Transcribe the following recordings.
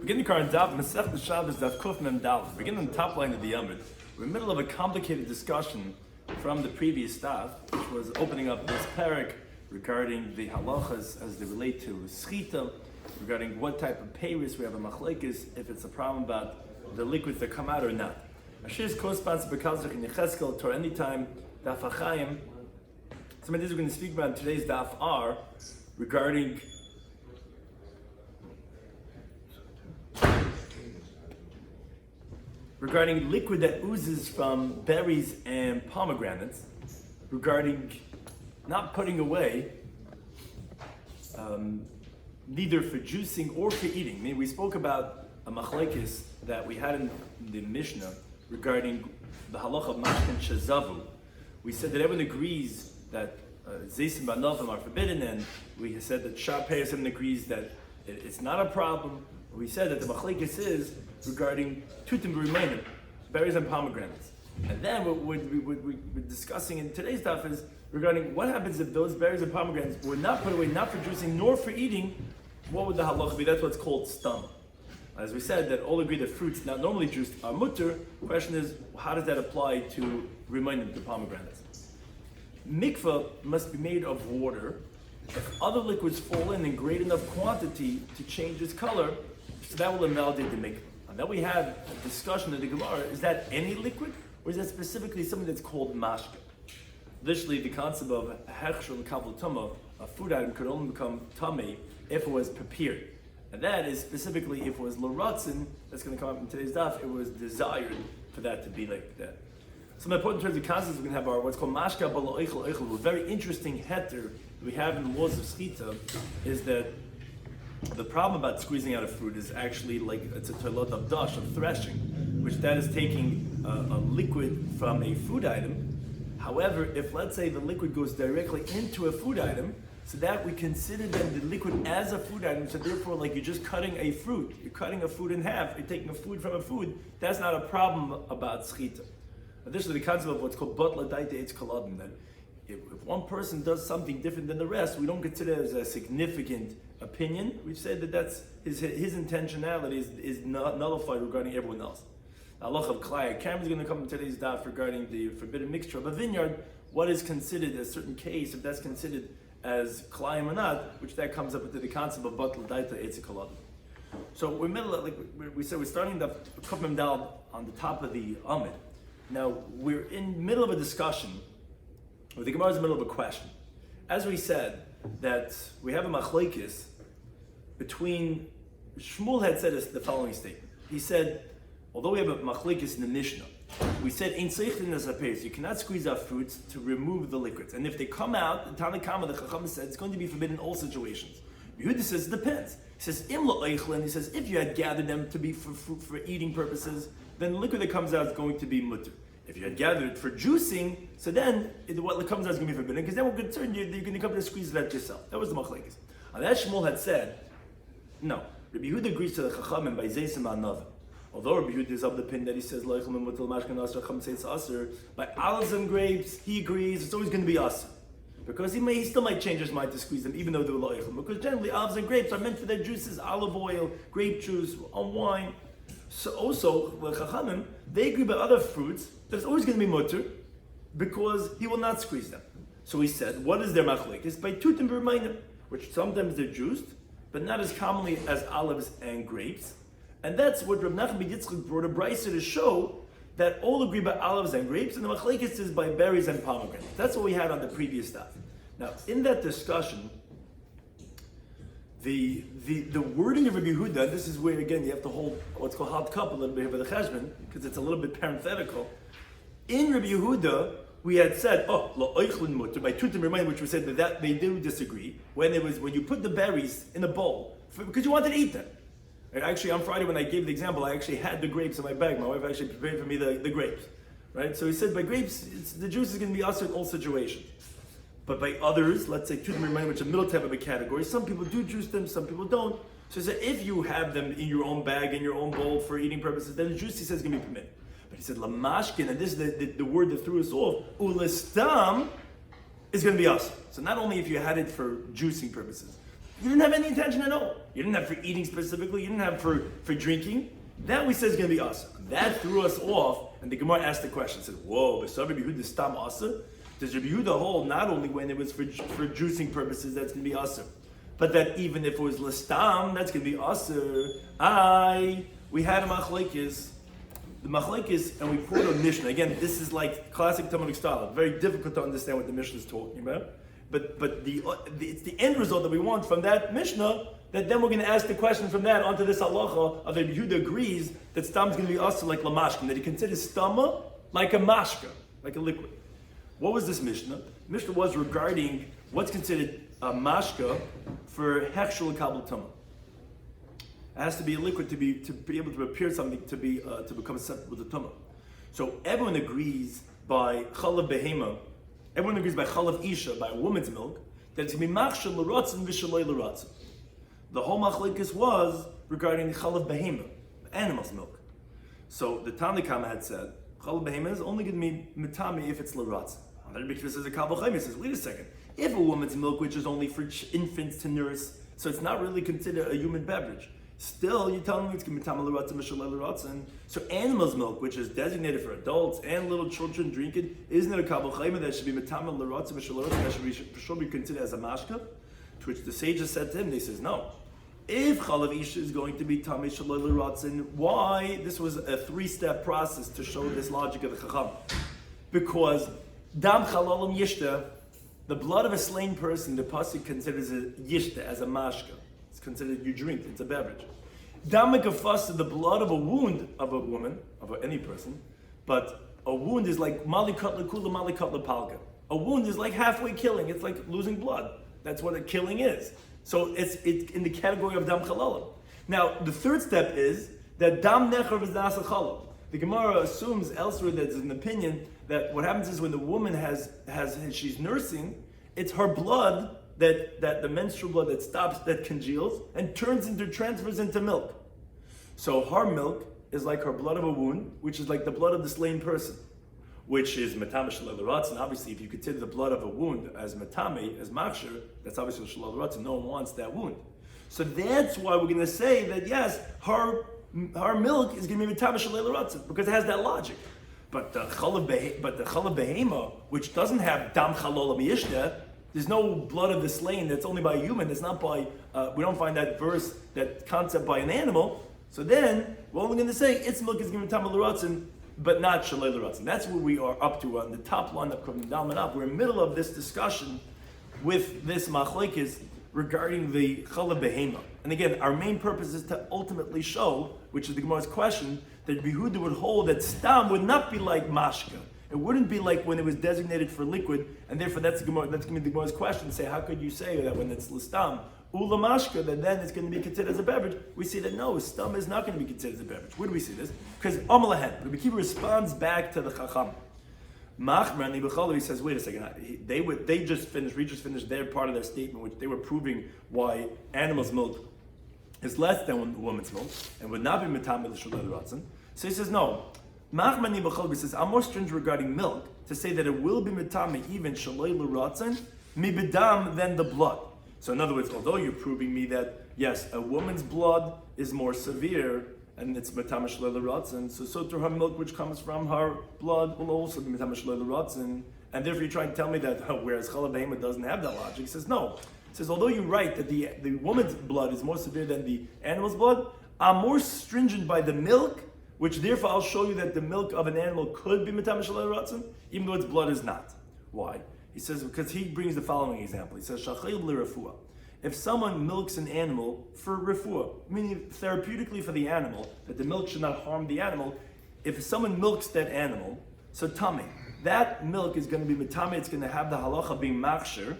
Begin the current Daf, Masech Shabbos Daf Kuf Mem Daled. Begin on the top line of the Yomid. We're in the middle of a complicated discussion from the previous Daf, which was opening up this parak regarding the halachas as they relate to schita, regarding what type of peiris we have a machlekes, if it's a problem about the liquids that come out or not. Ashir's co-sponsor Bekalzach in Yecheskel, Torah Anytime, Daf HaChaim. Some of these we're going to speak about in today's Daf are regarding liquid that oozes from berries and pomegranates, regarding not putting away, neither for juicing or for eating. I mean, we spoke about a machlekes that we had in the Mishnah regarding the halacha of mashkin shazavu. We said that everyone agrees that zeisim ba'novim are forbidden, and we said that Shar Peresim agrees that it's not a problem. We said that the machlekes is regarding tutim b'rimainim, berries and pomegranates. And then what we're discussing in today's daf is regarding what happens if those berries and pomegranates were not put away, not for juicing nor for eating. What would the halacha be? That's what's called stam. As we said, that all agree that fruits not normally juiced are mutter. The question is, how does that apply to remaining the pomegranates? Mikvah must be made of water. If other liquids fall in great enough quantity to change its color, so that will invalidate the mikvah. And then we have a discussion in the Gemara, is that any liquid, or is that specifically something that's called mashka? Additionally, the concept of hechshel kavul tumah, a food item could only become tummy if it was prepared. And that is specifically if it was l'ratzin, that's going to come up in today's daf, it was desired for that to be like that. Some important terms of concepts we're going to have are what's called mashka b'lo eichel eichel. A very interesting heter we have in the laws of schita is that the problem about squeezing out a fruit is actually like it's a toilot of dash, of threshing, which that is taking a liquid from a food item. However, if let's say the liquid goes directly into a food item, so that we consider then the liquid as a food item, so therefore like you're just cutting a fruit, you're cutting a fruit in half, you're taking a food from a food, that's not a problem about schita. Additionally, the concept of what's called batla daita eitz koladim, that if one person does something different than the rest, we don't consider it as a significant opinion. We've said that that's his intentionality is not nullified regarding everyone else. Allah of Klaya Cam is going to come in today's daf regarding the forbidden mixture of a vineyard. What is considered a certain case, if that's considered as Klayim or not, which that comes up into the concept of batla daita eitz koladim. So we're middle, like we said, we're starting the Kufmem Dal on the top of the Amid. Now we're in the middle of a discussion. The Gemara is in the middle of a question. As we said, that we have a machlekes between, Shmuel had said the following statement. He said, although we have a machlekes in the Mishnah, we said, Ein seichin as you cannot squeeze out fruits to remove the liquids. And if they come out, the Tanna Kama, the Chacham said, it's going to be forbidden in all situations. Yehuda says, it depends. He says, Im lo he says, if you had gathered them to be for eating purposes, then the liquid that comes out is going to be mutter. If you had gathered it for juicing, so then what comes out is going to be forbidden, because then we're concerned you're going to come to squeeze it out yourself. That was the machlekes. And that Shmuel had said, no. Rabbi Yehuda agrees to the Chachamim by Zeisim Anavim. Although Rabbi Yehuda is of the opinion that he says, by olives and grapes, he agrees it's always going to be asr. Because he still might change his mind to squeeze them, even though they're lo'ichlim. Because generally olives and grapes are meant for their juices, olive oil, grape juice, wine. So also, the Chachamim, they agree by other fruits that it's always going to be mutter because he will not squeeze them. So he said, what is their machlekes? By tutim b'rimainim, which sometimes they're juiced, but not as commonly as olives and grapes. And that's what Rav Nachman ben Yitzchak brought a brisa to show that all agree by olives and grapes, and the machlekes is by berries and pomegranates. That's what we had on the previous stuff. Now, in that discussion, the wording of Rabbi Yehuda, this is where again you have to hold what's called hot cup a little bit here with the cheshbon, because it's a little bit parenthetical. In Rabbi Yehuda, we had said, lo oichlin mutter, by tutim remind, which we said that they do disagree when you put the berries in a bowl because you wanted to eat them. And actually, on Friday when I gave the example, I actually had the grapes in my bag. My wife actually prepared for me the grapes, right? So he said by grapes, the juice is going to be also in all situations. But by others, let's say tutim remind, which is a middle type of a category, some people do juice them, some people don't. So he said if you have them in your own bag, in your own bowl for eating purposes, then the juice, he says, is going to be permitted. But he said lamashkin, and this is the word that threw us off, ulistam is going to be awesome. So not only if you had it for juicing purposes, You didn't have any intention at all. You didn't have for eating specifically. You didn't have for drinking. That we said is going to be asa. That threw us off, and the Gemara asked the question, said, whoa, but Rabbi Yehuda stam asa? Does Rabbi Yehuda hold not only when it was for juicing purposes, that's going to be asa, but that even if it was listam, that's going to be asa? We had a machlekes. The machlekes, and we quote a Mishnah. Again, this is like classic Talmudic style. Very difficult to understand what the Mishnah is talking about. But it's the end result that we want from that Mishnah, that then we're going to ask the question from that onto this halacha of Rabbi Yehuda agrees that stam is going to be also like lamashkin, that he considers stama like a mashka, like a liquid. What was this Mishnah? Mishnah was regarding what's considered a mashka for hechshul kabel tumah. It has to be a liquid to be able to prepare something to become acceptable to tumah. So everyone agrees by chalav behema. Everyone agrees by chalav isha, by a woman's milk, that it's going to be machshel l'ratzin v'shalei l'ratzin. The whole machlekes was regarding chalav behema, animal's milk. So the Tanna Kama had said chalav behema is only going to be mitami if it's l'ratzin. Rabbi Kiva says a kabel chayim says, wait a second, if a woman's milk, which is only for infants to nurse, so it's not really considered a human beverage. Still, you're telling me it's going to be mitami l'ratzin v'shalei l'ratzin. So animal's milk, which is designated for adults and little children drinking, isn't it a kabel chayim that should be mitami l'ratzin v'shalei l'ratzin? That should be considered as a mashka? To which the sages said to him, they says no. If chalav isha is going to be tamei shaloi l'ratzin, why? This was a 3-step process to show this logic of the chacham. Because dam chalalim yishta, the blood of a slain person, the pasuk considers a yishta as a mashka. It's considered you drink. It's a beverage. Dam mekafas, the blood of a wound of a woman, of any person, but a wound is like malikat lekula, malikat lepalga. A wound is like halfway killing. It's like losing blood. That's what a killing is. So it's in the category of dam chalalim. Now the 3rd step is that dam necher is nasa chalav. The Gemara assumes elsewhere that there's an opinion that what happens is when the woman she's nursing, it's her blood that the menstrual blood that stops, that congeals and transfers into milk. So her milk is like her blood of a wound, which is like the blood of the slain person, which is matame shalei l'ratzin. Obviously, if you consider the blood of a wound as matame, as machshir, that's obviously shalei l'ratzin. No one wants that wound. So that's why we're going to say that yes, her milk is going to be matame shalei l'ratzin because it has that logic. But the chalav behema, which doesn't have dam chalolam yishta, there's no blood of the slain that's only by a human. It's not by, we don't find that verse, that concept by an animal. So then, we're only going to say its milk is going to be matame l'ratzin, but not shalei l'ratzin. That's where we are up to on the top line of Kavim Dalman up. We're in the middle of this discussion with this machlekes regarding the chalav behema. And again, our main purpose is to ultimately show, which is the Gemara's question, that Yehuda would hold that stam would not be like mashka. It wouldn't be like when it was designated for liquid, and therefore that's going to be the Gemara's question. Say, how could you say that when it's l'stam ula mashka, that then it's going to be considered as a beverage? We see that no, stam is not going to be considered as a beverage. Where do we see this? Because Amalahen, Rabbi Kiva responds back to the chacham. Machmer and Ibachalavi says, wait a second, we just finished their part of their statement, which they were proving why animal's milk is less than woman's milk and would not be mitame l'shalei l'ratzin. So he says, no. Machmer and Ibachalavi says, I'm more stringent regarding milk to say that it will be mitame even shalei l'ratzin mi b'dam than the blood. So in other words, although you're proving me that yes, a woman's blood is more severe and it's matama shalei l'ratzin, so to her milk which comes from her blood will also be matama shalei l'ratzin, and therefore you're trying to tell me that whereas chalav behema doesn't have that logic. He says no. He says although you're right that the woman's blood is more severe than the animal's blood, I'm more stringent by the milk, which therefore I'll show you that the milk of an animal could be matama shalei l'ratzin, even though its blood is not. Why? He says because he brings the following example. He says shachayil l'refuah. If someone milks an animal for refuah, meaning therapeutically for the animal, that the milk should not harm the animal, if someone milks that animal, so tamei, that milk is going to be mitame, it's going to have the halacha being machshir,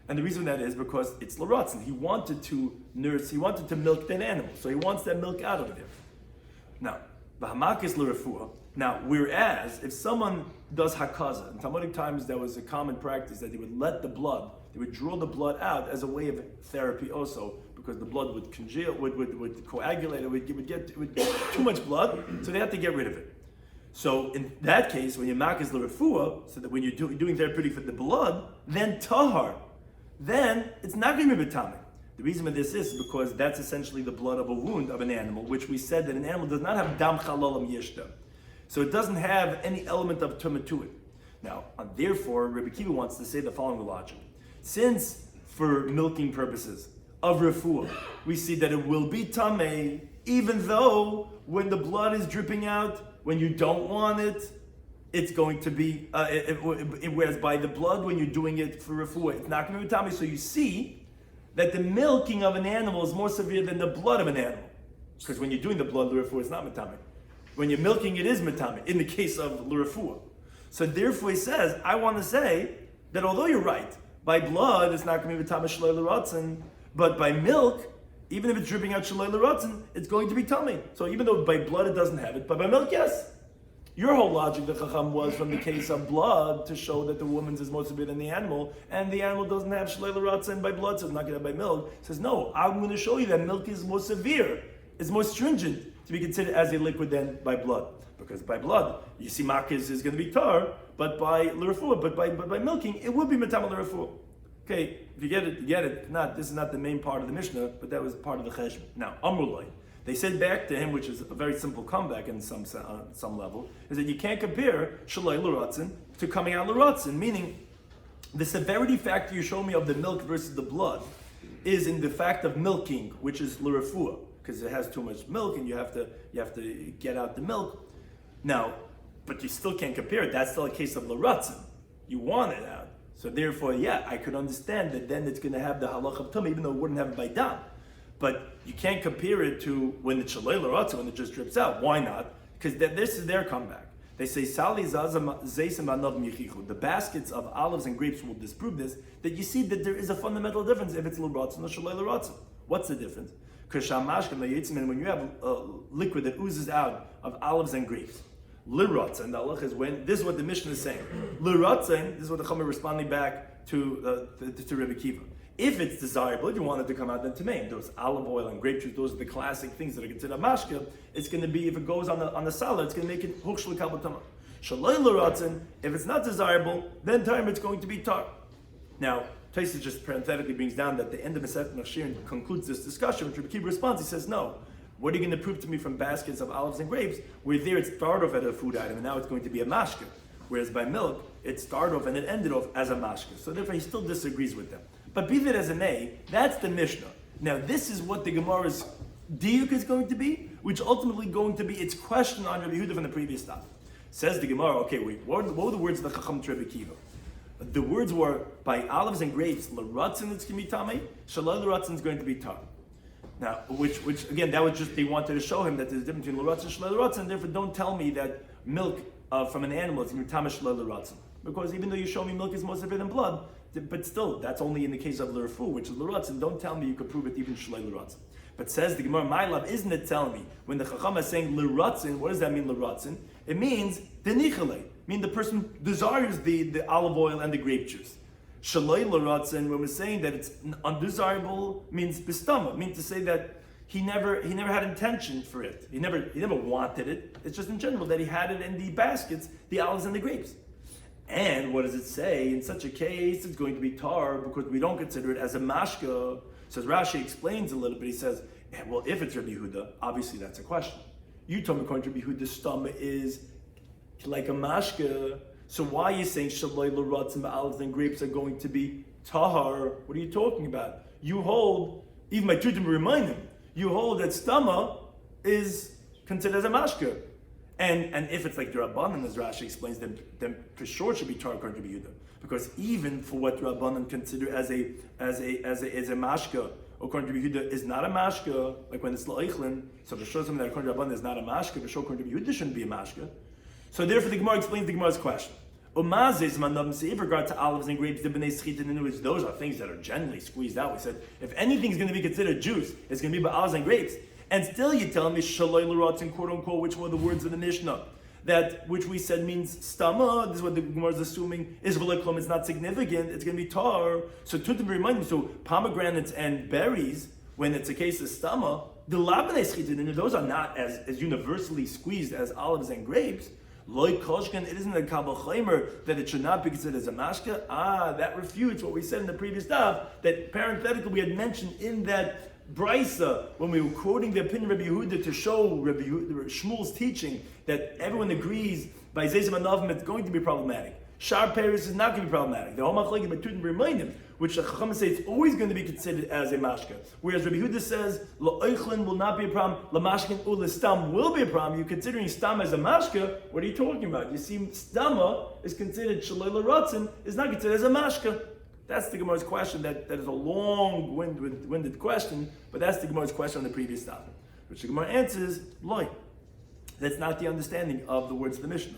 and the reason that is because it's l'ratzin. He wanted to milk that animal, so he wants that milk out of there. Now, b'hamak is l'refuah. Now, whereas if someone does hakaza, in Talmudic times there was a common practice that they would they would draw the blood out as a way of therapy also, because the blood would congeal, would coagulate, it would get too much blood, so they had to get rid of it. So in that case, when your mak is l'refuah, so that when you're doing therapeutic for the blood, then tahar, then it's not going to be b'tameh. The reason for this is because that's essentially the blood of a wound of an animal, which we said that an animal does not have dam chalalam yishta. So it doesn't have any element of tumah to it. Now, therefore, Rabbi Kiva wants to say the following logic. Since, for milking purposes of refuah, we see that it will be tameh, even though when the blood is dripping out, when you don't want it, it's going to be, whereas by the blood, when you're doing it for refuah, it's not going to be tameh. So you see that the milking of an animal is more severe than the blood of an animal. Because when you're doing the blood, l'refuah, it's not metameh. When you're milking, it is metameh, in the case of l'refuah. So therefore he says, I want to say that although you're right, by blood it's not going to be metameh shalei l'ratzin, but by milk, even if it's dripping out shalei l'ratzin, it's going to be tameh. So even though by blood it doesn't have it, but by milk, yes. Your whole logic, the Chacham, was from the case of blood to show that the woman's is more severe than the animal, and the animal doesn't have shalei l'ratzin by blood, so it's not going to have by milk. He says, no, I'm going to show you that milk is more severe, it's more stringent to be considered as a liquid than by blood. Because by blood, you see makis is going to be tar, but by l'refuah, but by milking, it would be metam l'refuah. Okay, if you get it, you get it. If not, this is not the main part of the Mishnah, but that was part of the cheshbon. Now, Amrulai, they said back to him, which is a very simple comeback in some level, is that you can't compare shalai l'ratzin to coming out l'ratzin, meaning the severity factor you show me of the milk versus the blood is in the fact of milking, which is l'refuah, because it has too much milk and you have to get out the milk. Now, but you still can't compare it. That's still a case of l'ratzin. You want it out. So therefore, yeah, I could understand that then it's going to have the halach of tumah, even though it wouldn't have it by dam. But you can't compare it to when it's shalei l'ratzin, when it just drips out. Why not? Because this is their comeback. They say, Sali zazam zeisim anav michichu. The baskets of olives and grapes will disprove this, that you see that there is a fundamental difference if it's l'ratzin or shalei l'ratzin. What's the difference? Because when you have a liquid that oozes out of olives and grapes, l'ratzin, the halach is when, this is what the Mishnah is saying. L'ratzin, this is what the Chachamim responding back to Rabbi Kiva. If it's desirable, if you want it to come out, then tamei. Those olive oil and grape juice, those are the classic things that are considered mashka. It's going to be, if it goes on the salad, it's going to make it huksh l'kabel tamah. Shalei l'ratzin, if it's not desirable, then time it's going to be tar. Now, Tosfos just parenthetically brings down that the end of Masechet Machshir concludes this discussion, which Rabbi Kiva responds, he says, no. What are you going to prove to me from baskets of olives and grapes, where there it started off as a food item, and now it's going to be a mashka, whereas by milk, it started off and it ended off as a mashka. So therefore, he still disagrees with them. But be that as it may, that's the Mishnah. Now, this is what the Gemara's diuk is going to be, which ultimately going to be its question on Rabbi Yehuda from the previous stop. Says the Gemara, okay, wait, what were the words of the Chacham to Rabbi Kiva? The words were, by olives and grapes, l'ratzin it's going to be tamei, shalai l'ratzin is going to be tar. Now, which again, that was just, they wanted to show him that there's a difference between l'ratzin and shalai l'ratzin, therefore don't tell me that milk from an animal is going to be tamei shalai l'ratzin. Because even though you show me milk is more severe than blood, but still, that's only in the case of l'refuah, which is l'ratzin. Don't tell me you could prove it even shalei l'ratzin. But says the Gemara, my love, isn't it telling me, when the Chacham is saying l'ratzin, what does that mean l'ratzin? It means denichale. I mean the person desires the olive oil and the grape juice. Shalei l'ratzin, when we're saying that it's undesirable, means bistama, means to say that he never had intention for it. He never wanted it. It's just in general that he had it in the baskets, the olives and the grapes. And what does it say? In such a case, it's going to be tar because we don't consider it as a mashka. So as Rashi explains a little bit, he says, well, if it's Rabbi Yehuda, obviously that's a question. You told me according to Rabbi Yehuda's stomach is like a mashka. So why are you saying shaloi l'ratzin, olives and grapes are going to be tahar? What are you talking about? You hold, even by Tutim remind him, you hold that stama is considered as a mashka. And if it's like the Rabbanan, as Rashi explains, then for sure it should be tar according to Yehuda. Because even for what Rabbanan consider as a mashka, according to Yehuda, is not a mashka, like when it's la'ichlin, so to show something that according to Rabbanan is not a mashka, for sure according to Yehuda shouldn't be a mashka. So therefore the Gemara explains the Gemara's question. In regard to olives and grapes, those are things that are generally squeezed out. We said, if anything's going to be considered juice, it's going to be by olives and grapes. And still you're telling me shaloi l'ratzin, quote unquote, which were the words of the Mishnah, that which we said means stama. This is what the Gemara is assuming is v'leklom. It's not significant. It's going to be tar. So to remind me, so pomegranates and berries, when it's a case of stama, the labanei schitin, those are not as universally squeezed as olives and grapes. Loi koshken, it isn't a kabel chaimer that it should not be considered as a mashka. That refutes what we said in the previous daf, that parenthetically we had mentioned in that Brisa, when we were quoting the opinion of Rabbi Yehuda to show Rabbi Shmuel's teaching that everyone agrees by Zeizim Anavim it's going to be problematic. Shar Paris is not going to be problematic. The whole machlekes between Remaynim, which the Chacham say it's always going to be considered as a mashka. Whereas Rabbi Yehuda says La'oichlin will not be a problem, Lamashkin Ulistam will be a problem. You're considering stam as a mashka. What are you talking about? You see, stama is considered shaloi l'ratzin, is not considered as a mashka. That's the Gemara's question. That is a long-winded question, but that's the Gemara's question on the previous topic. Which the Gemara answers, loy. That's not the understanding of the words of the Mishnah.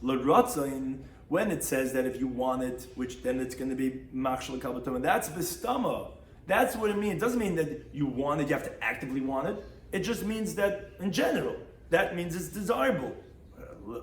L'ratzain, when it says that if you want it, which then it's going to be machshel kalbatom, that's v'stama. That's what it means. It doesn't mean that you want it, you have to actively want it. It just means that, in general, that means it's desirable.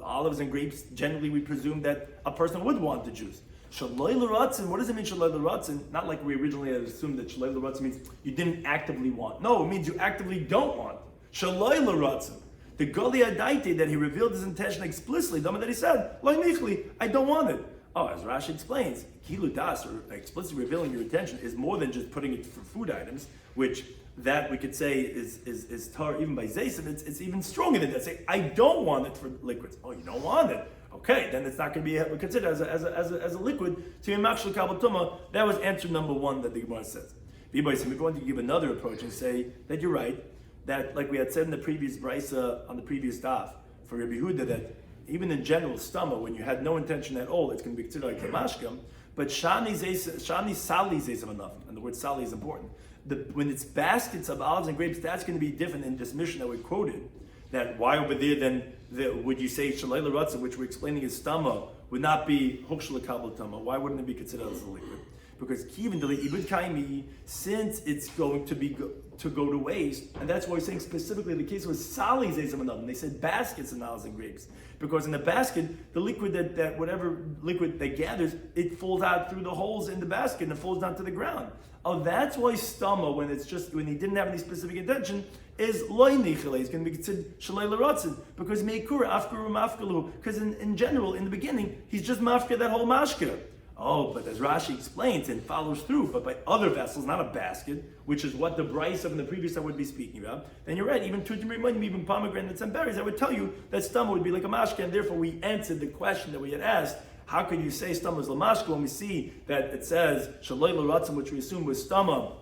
Olives and grapes, generally we presume that a person would want the juice. Shaloi l'ratzin, what does it mean shaloi l'ratzin? Not like we originally had assumed that shaloi l'ratzin means you didn't actively want. No, it means you actively don't want. Shaloi l'ratzin. The Goli Adaite that he revealed his intention explicitly, that he said, Loi nichli, I don't want it. Oh, as Rashi explains, kilu das, or explicitly revealing your intention, is more than just putting it for food items, which that we could say is tar even by Zaysim, it's even stronger than that. Say, I don't want it for liquids. Oh, you don't want it? Okay, then it's not going to be considered as a liquid to be machshel kabel tuma. That was answer number one that the Gemara says. We're going to give another approach and say that you're right, that like we had said in the previous brisa on the previous daf for Rabbi Yehuda, that even in general stama, when you had no intention at all, it's going to be considered like a mashkam. But shani sali zeis of enough, and the word sali is important. When it's baskets of olives and grapes, that's going to be different in this mission that we quoted. That why over there then would you say shalei l'ratzah, which we're explaining is stama, would not be hukshel kabel tama? Why wouldn't it be considered as a liquid? Because kivin deli ibud kaimi, since it's going to go to waste, and that's why we're saying specifically the case was sali zeis of enough. They said baskets of olives and grapes, because in the basket the liquid that whatever liquid that gathers, it falls out through the holes in the basket and it falls down to the ground. Oh, that's why stama, when he didn't have any specific intention, is loy nichele. It's going to be considered shalei l'ratzin, because meikura afkuru mafkalu. Because in general, in the beginning, he's just mafka that whole mashka. Oh, but as Rashi explains and follows through, but by other vessels, not a basket, which is what the Bryce of the previous I would be speaking about, then you're right, even tutim rimayim, even pomegranates and berries, I would tell you that stama would be like a mashka, and therefore we answered the question that we had asked. How could you say stama is lamashka when we see that it says shaloi l'ratzin, which we assume was stama,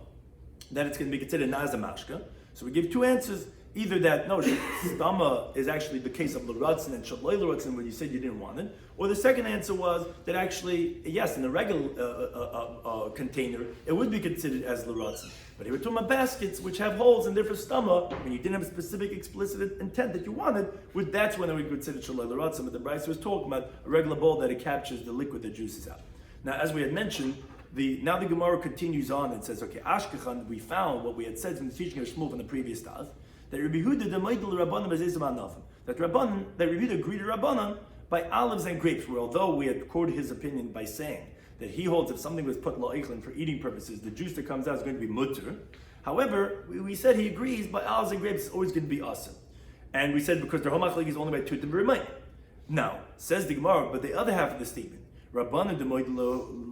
that it's going to be considered not as a mashka? So we give two answers. Either that, no, stama is actually the case of l'ratzin and shaloi l'ratzin when you said you didn't want it. Or the second answer was that actually, yes, in a regular container, it would be considered as l'ratzin. But here we're talking about baskets which have holes and therefore stama, when you didn't have a specific explicit intent that you wanted, that's when we consider shaloi l'ratzin. But the Bryce was talking about a regular bowl that it captures the liquid that juices out. Now, as we had mentioned, now the Gemara continues on and says, okay, Ashkechan, we found what we had said from the teaching of Shmuel from the previous Daf, that Rabbi Yehuda agreed to Rabbanan by olives and grapes, where although we had quoted his opinion by saying that he holds if something was put la'ichlin for eating purposes, the juice that comes out is going to be mutter. However, we said he agrees by olives and grapes is always going to be asim. And we said because their whole machlekes is only by tutim b'rimayim. Now, says the Gemara, but the other half of the statement, Rabbanan demoid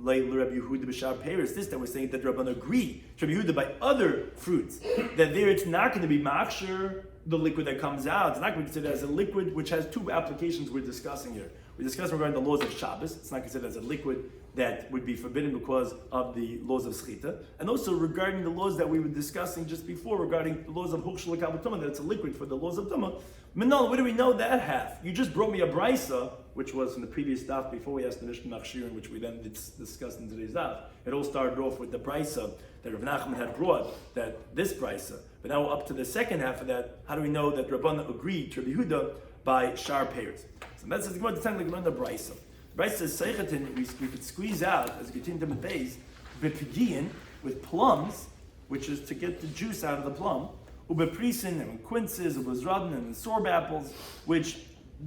Rabbi Yehuda b'shar Paris. This that we're saying that Rabbanan agree to Rabbi Yehuda by other fruits that there it's not going to be machshir the liquid that comes out. It's not going to be considered as a liquid, which has two applications we're discussing here. We're discussing regarding the laws of Shabbos. It's not considered as a liquid that would be forbidden because of the laws of Schita, and also regarding the laws that we were discussing just before regarding the laws of Hukshel Kabel Tumah, that it's a liquid for the laws of Tumah. Menal, where do we know that half? You just brought me a brisa, which was in the previous daf before we asked the Mishnah shiur, which we then discussed in today's daf. It all started off with the brisa that Rav Nachman had brought, that this brisa. But now up to the second half of that, how do we know that Rabbanan agreed to Rabbi Yehuda by shar peiros? So that's the Gemara time like learn the brisa. Brisa says seichatin we could squeeze out as we continue to the base with plums, which is to get the juice out of the plum. Ubeprisin and quinces, ubezradin and sorb apples, which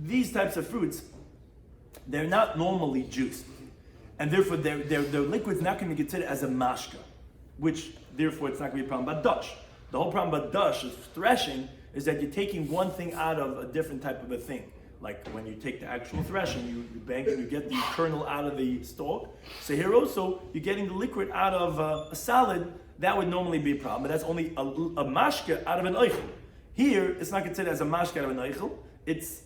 these types of fruits, they're not normally juiced, and therefore their liquid's not going to be considered as a mashka, which therefore it's not going to be a problem about dash. The whole problem about dash is threshing is that you're taking one thing out of a different type of a thing. like when you take the actual thresh and you bang and you get the kernel out of the stalk. So here also, you're getting the liquid out of a salad. That would normally be a problem, but that's only a mashke out of an eichel. Here, it's not considered as a mashke out of an eichel. It's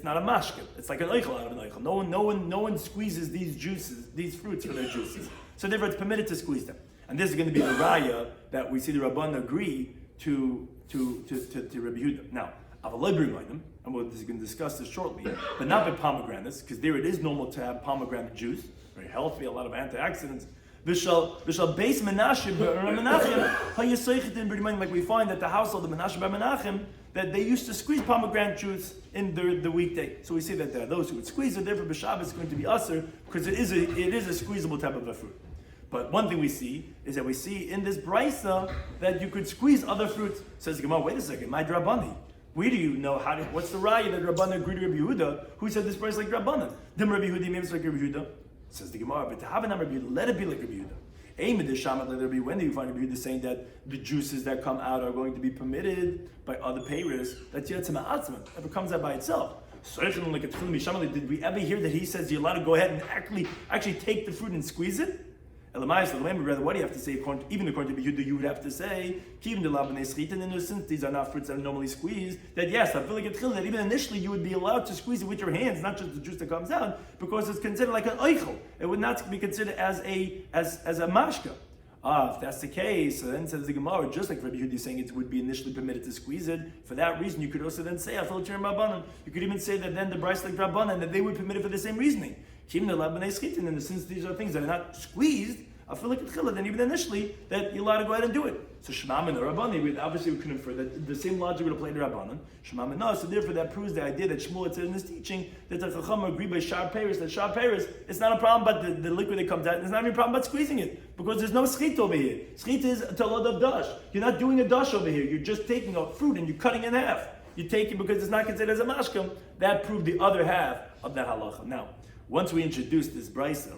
not a mashke. It's like an eichel out of an eichel. No one squeezes these juices, these fruits for their juices. So therefore, it's permitted to squeeze them. And this is going to be the raya that we see the Rabban agree to Rabbi Yehuda. Now, and we're going to discuss this shortly, but not by pomegranates, because there it is normal to have pomegranate juice, very healthy, a lot of antioxidants. V'shal base Menashe Menachem, like we find that the household of Menashe bar Menachem, that they used to squeeze pomegranate juice in the weekday. So we see that there are those who would squeeze it. Therefore, b'Shabbos is going to be usher because it is a squeezable type of a fruit. But one thing we see is that we see in this brisa that you could squeeze other fruits. Says the Gemara, wait a second, my Drabbani. Where do you know what's the raya that Rabbanan agreed to Rabbi Yehuda? Who said this price like Rabbanan? Dim Rabbi Yehuda, maybe it's like Rabbi Yehuda. Says the Gemara, but to have a number Rabbi Yehuda, let it be like Rabbi Yehuda. When do you find Rabbi Yehuda saying that the juices that come out are going to be permitted by other payers? That's Yetzim Ha'atzman. It comes out by itself. Did we ever hear that he says you're allowed to go ahead and actually take the fruit and squeeze it? Rather, what do you have to say? Even according to Yehuda, you would have to say, since these are not fruits that are normally squeezed, that yes, I feel like that even initially you would be allowed to squeeze it with your hands, not just the juice that comes out, because it's considered like an eichel. It would not be considered as a mashka. If that's the case, so then says the Gemara, just like Rabbi Yehuda is saying it would be initially permitted to squeeze it. For that reason, you could also then say, I feel like Rabbanan. You could even say that then the Bryce like Rabbanan, that they would permit it for the same reasoning. And since these are things that are not squeezed, I feel like it's chila, then even initially, that you're allowed to go ahead and do it. So Shema and Rabbani, obviously we could infer that the same logic would apply to Rabbanan. Shema and so therefore that proves the idea that Shmuel had said in his teaching that the Chacham agreed by Shar Paris, that Shar Paris, it's not a problem but the liquid that comes out, it's not even a problem but squeezing it, because there's no schit over here. Schit is a talad of dash. You're not doing a dash over here, you're just taking a fruit and you're cutting it in half. You take it because it's not considered as a mashkam. That proved the other half of that halacha. Now, once we introduce this brisa,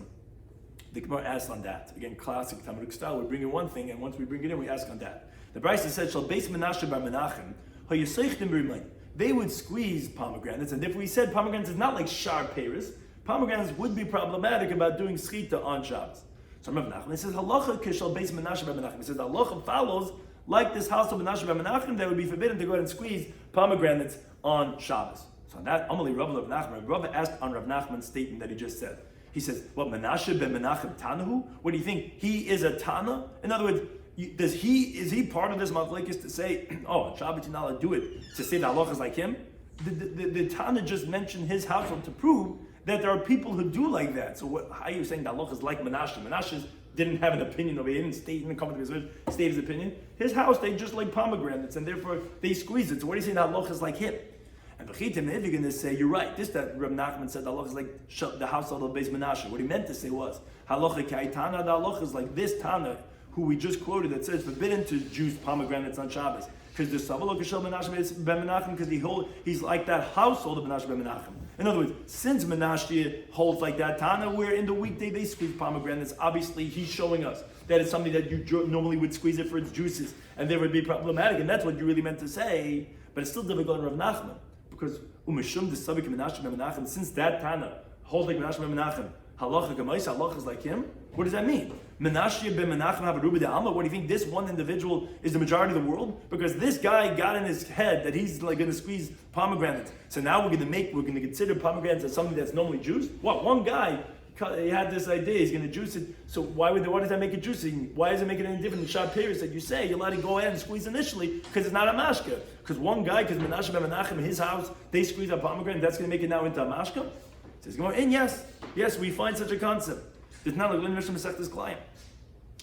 the Gemara asks on that. Again, classic Talmudic style. We bring in one thing, and once we bring it in, we ask on that. The brisa said, "Shal beis Menashe bar Menachem hayiseichtim b'rimayim." They would squeeze pomegranates, and if we said pomegranates is not like shar peris, pomegranates would be problematic about doing schita on Shabbos. So Rav Nachman, he says, "Halacha kishal beis Menashe bar Menachem." He says, the halacha follows like this house of Menashe bar Menachem that would be forbidden to go ahead and squeeze pomegranates on Shabbos. So on that, Amalei Rav Nachman, Rav asked on Rav Nachman's statement that he just said. He says, "What Menashe ben Menachem Tanahu? What do you think? He is a Tana? In other words, is he part of this machlokes to say, oh, on Shabbat you're not allowed to do it, to say the halacha is like him? The Tana just mentioned his household to prove that there are people who do like that. So how are you saying the halacha is like Menashe? Menashe didn't have an opinion over here, he didn't come to state his opinion. His house, they just like pomegranates, and therefore they squeeze it. So what do you say the halacha is like him? And if you're going to say, you're right, this that Reb Nachman said, the halacha is like the household of Beis Menashe. What he meant to say was, halacha k'aitana, the halacha is like this Tana, who we just quoted, that says forbidden to juice pomegranates on Shabbos. Because the Savalo Kishel Menashe ben Menachem, because he's like that household of Menashe ben Menachem. In other words, since Menashe holds like that Tana, where in the weekday they squeeze pomegranates, obviously he's showing us that it's something that you normally would squeeze it for its juices, and there would be problematic, and that's what you really meant to say, but it's still difficult in Rav Nachman. Because Umeshum the Sabik Menashe ben Menachem, since that Tana holds like Menashe ben Menachem, halacha gemaisa, halacha is like him. What does that mean? Menashe ben Menachem have a ruba de alma. What do you think? This one individual is the majority of the world? Because this guy got in his head that he's like going to squeeze pomegranates. So now we're going to consider pomegranates as something that's normally juiced. What? One guy, he had this idea, he's going to juice it. So why does that make it juicing? Why does it make it any different than Shab Peres that you say you're allowed to go ahead and squeeze initially because it's not a mashka? Because one guy, because Menashe ben Menachem, his house, they squeeze a pomegranate, that's going to make it now into a mashka? Says, and yes, we find such a concept. There's not like Mishnah Masechtas Klayim.